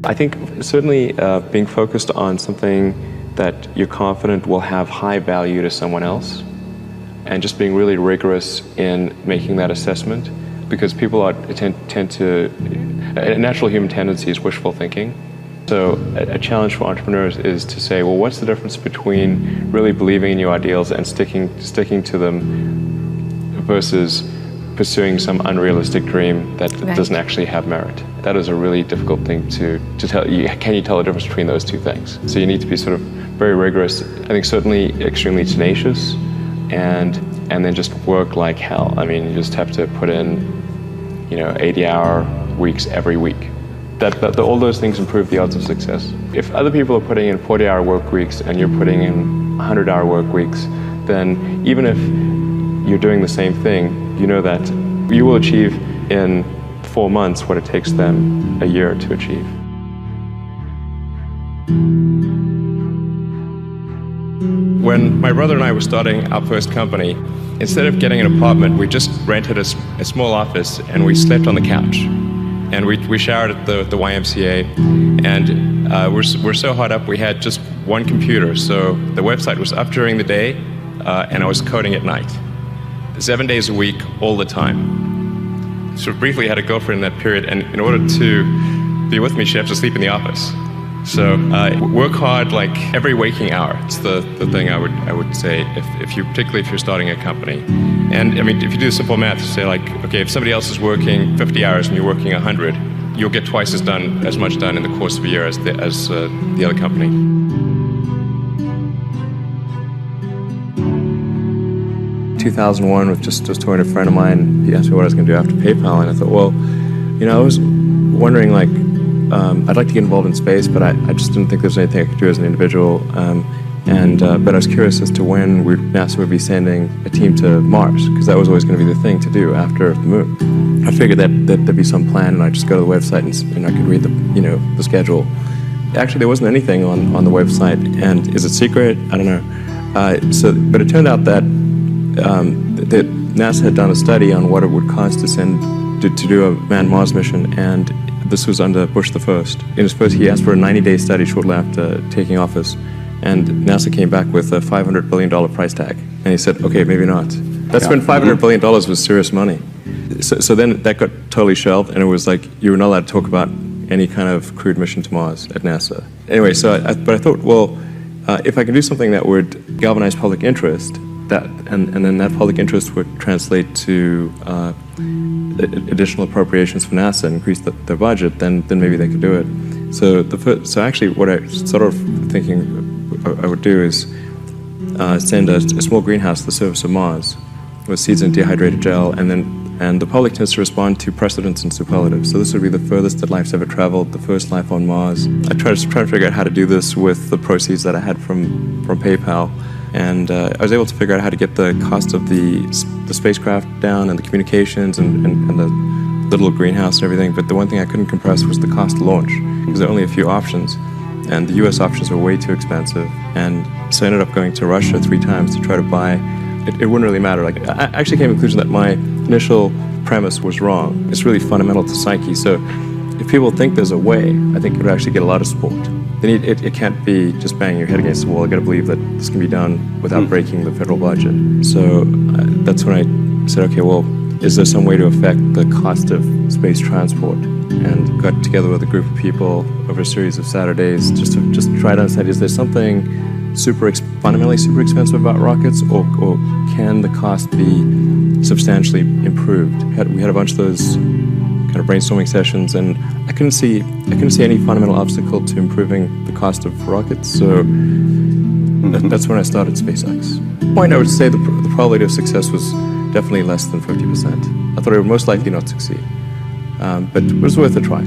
I think certainly being focused on something that you're confident will have high value to someone else, and just being really rigorous in making that assessment, because people tend to, a natural human tendency is wishful thinking. So a challenge for entrepreneurs is to say, well, what's the difference between really believing in your ideals and sticking to them versus pursuing some unrealistic dream that doesn't actually have merit? That is a really difficult thing to tell. Can you tell the difference between those two things? So you need to be sort of very rigorous. I think certainly extremely tenacious, and then just work like hell. I mean, you just have to put in, 80-hour weeks every week. All those things improve the odds of success. If other people are putting in 40-hour work weeks and you're putting in 100-hour work weeks, then even if you're doing the same thing, you know that you will achieve in 4 months what it takes them a year to achieve. When my brother and I were starting our first company, instead of getting an apartment, we just rented a small office and we slept on the couch. And we showered at the YMCA, and we're so hot up we had just one computer. So the website was up during the day, and I was coding at night. 7 days a week, all the time. So briefly had a girlfriend in that period, and in order to be with me, she had to sleep in the office. So work hard like every waking hour. It's the thing I would say, particularly if you're starting a company. And I mean, if you do simple math, say like, okay, if somebody else is working 50 hours and you're working 100, you'll get twice as much done in the course of a year as the other company. In 2001, with just talking to a friend of mine, he asked me what I was going to do after PayPal, and I thought, well, I was wondering, like, I'd like to get involved in space, but I just didn't think there was anything I could do as an individual. But I was curious as to when NASA would be sending a team to Mars, because that was always going to be the thing to do after the moon. I figured that there'd be some plan, and I'd just go to the website and I could read the schedule. Actually, there wasn't anything on the website, and is it secret? I don't know. But it turned out that NASA had done a study on what it would cost to do a manned Mars mission, and this was under Bush the First. In his first, he asked for a 90-day study shortly after taking office, and NASA came back with a $500 billion price tag. And he said, okay, maybe not. That's when $500 billion was serious money. So then that got totally shelved, and it was like you were not allowed to talk about any kind of crewed mission to Mars at NASA. Anyway, but I thought, well, if I can do something that would galvanize public interest, and then that public interest would translate to additional appropriations for NASA and increase their budget, then maybe they could do it. So actually, what I sort of thinking I would do is send a small greenhouse to the surface of Mars with seeds in dehydrated gel, and the public tends to respond to precedents and superlatives. So this would be the furthest that life's ever traveled, the first life on Mars. I tried to figure out how to do this with the proceeds that I had from PayPal, and I was able to figure out how to get the cost of the spacecraft down, and the communications, and the little greenhouse and everything. But the one thing I couldn't compress was the cost to launch, because there are only a few options, and the US options were way too expensive. And so I ended up going to Russia 3 times to try to buy. It wouldn't really matter. Like, I actually came to the conclusion that my initial premise was wrong. It's really fundamental to psyche. So if people think there's a way, I think it would actually get a lot of support. It can't be just banging your head against the wall. I got to believe that this can be done without breaking the federal budget. So that's when I said, okay, well, is there some way to affect the cost of space transport? And got together with a group of people over a series of Saturdays just to try to understand, is there something fundamentally super expensive about rockets, or can the cost be substantially improved? We had a bunch of those kind of brainstorming sessions, and I couldn't see any fundamental obstacle to improving the cost of rockets. So that's when I started SpaceX. At the point, I would say the probability of success was definitely less than 50%. I thought it would most likely not succeed, but it was worth a try.